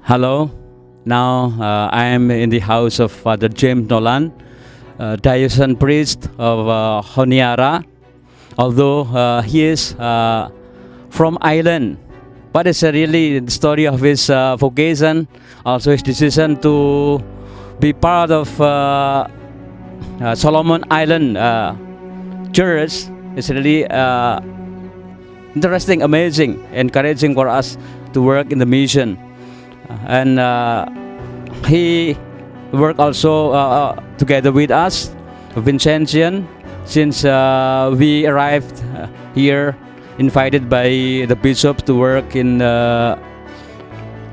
Hello. Now I am in the house of Father James Dolan, diocesan priest of Honiara. Although he is from Ireland, but it's really the story of his vocation, also his decision to be part of Solomon Island Church. It's really interesting, amazing, encouraging for us to work in the mission. And he worked also together with us, Vincentian, since we arrived here, invited by the bishop to work in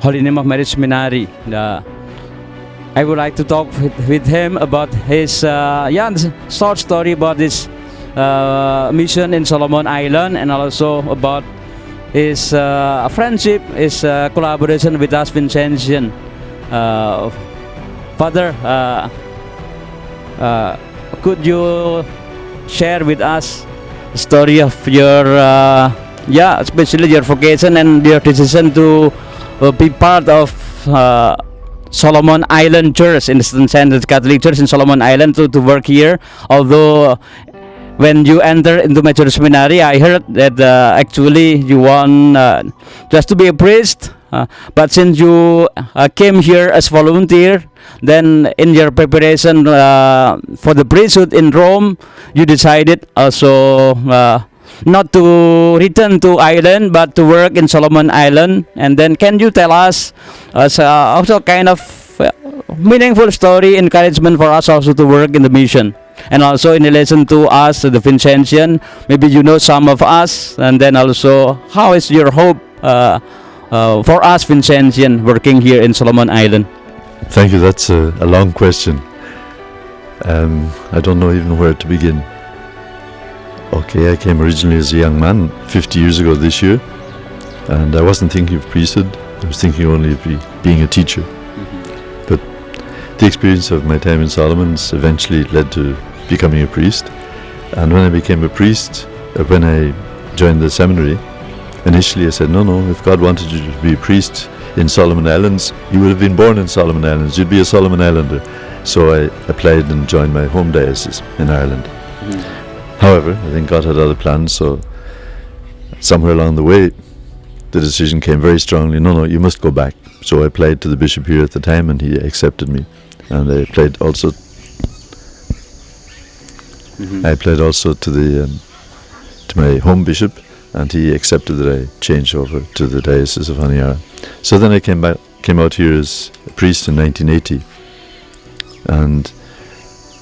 Holy Name of Mary Seminary. I would like to talk with him about his short story about his mission in Solomon Island, and also about his friendship, his collaboration with us Vincentian. Father, could you share with us the story of your, especially your vocation and your decision to be part of Solomon Island Church, in the St. Catholic Church in Solomon Island, to work here? Although when you enter into Major Seminary, I heard that actually you want just to be a priest, but since you came here as volunteer, then in your preparation for the priesthood in Rome, you decided also not to return to Ireland, but to work in Solomon Island. And then can you tell us also kind of meaningful story, encouragement for us also to work in the mission? And also in relation to us, the Vincentian, maybe you know some of us, and then also how is your hope for us Vincentian working here in Solomon Island? Thank you. That's a long question. I don't know even where to begin. Okay, I came originally as a young man 50 years ago this year, and I wasn't thinking of priesthood. I was thinking only of being a teacher. But the experience of my time in Solomon's eventually led to becoming a priest. And when I became a priest, when I joined the seminary, initially I said, no, if God wanted you to be a priest in Solomon Islands, you would have been born in Solomon Islands, you'd be a Solomon Islander. So I applied and joined my home diocese in Ireland. However, I think God had other plans, so somewhere along the way the decision came very strongly, no, you must go back. So I applied to the bishop here at the time, and he accepted me. And I applied also to my home bishop, and he accepted that I change over to the Diocese of Honiara. So then I came out here as a priest in 1980 and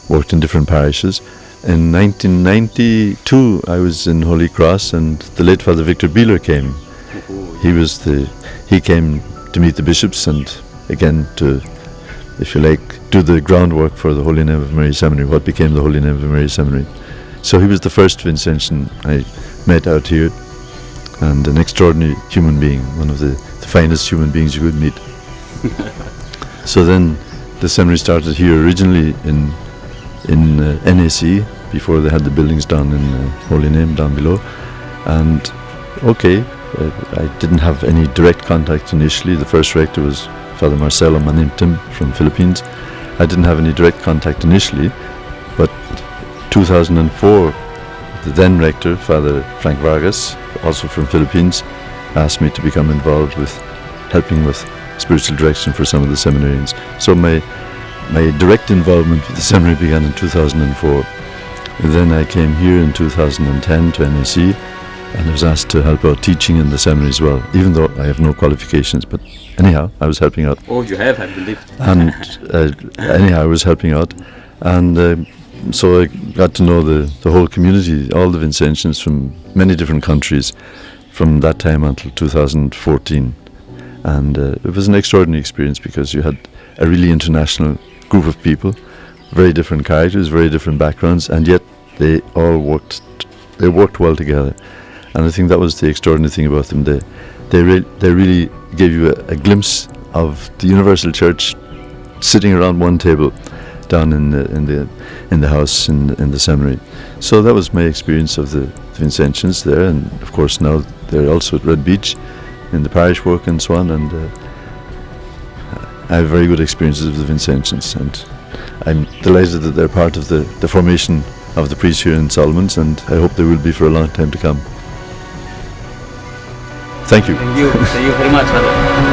worked in different parishes. In 1992 I was in Holy Cross, and the late Father Victor Bieler came. He came to meet the bishops and again to, if you like, do the groundwork for the Holy Name of Mary Seminary, what became the Holy Name of Mary Seminary. So he was the first Vincentian I met out here, and an extraordinary human being, one of the finest human beings you could meet. So then the seminary started here originally in NAC, before they had the buildings down in Holy Name down below. And I didn't have any direct contact initially. The first rector was Father Marcelo Manimtim from Philippines. I didn't have any direct contact initially, but 2004 the then rector, Father Frank Vargas, also from Philippines, asked me to become involved with helping with spiritual direction for some of the seminarians. So my direct involvement with the seminary began in 2004. Then I came here in 2010 to NAC, and I was asked to help out teaching in the seminary as well, even though I have no qualifications. But anyhow, I was helping out. Oh, you have, I believe. And anyhow, I was helping out. And so I got to know the whole community, all the Vincentians from many different countries, from that time until 2014. And it was an extraordinary experience, because you had a really international group of people, very different characters, very different backgrounds, and yet they all worked well together. And I think that was the extraordinary thing about them. They really gave you a glimpse of the Universal Church sitting around one table down in the house in the seminary. So that was my experience of the Vincentians there, and of course now they're also at Red Beach in the parish work and so on. And I have very good experiences with the Vincentians, and I'm delighted that they're part of the formation of the priests here in Solomon's, and I hope they will be for a long time to come. Thank you. Thank you very much, Father.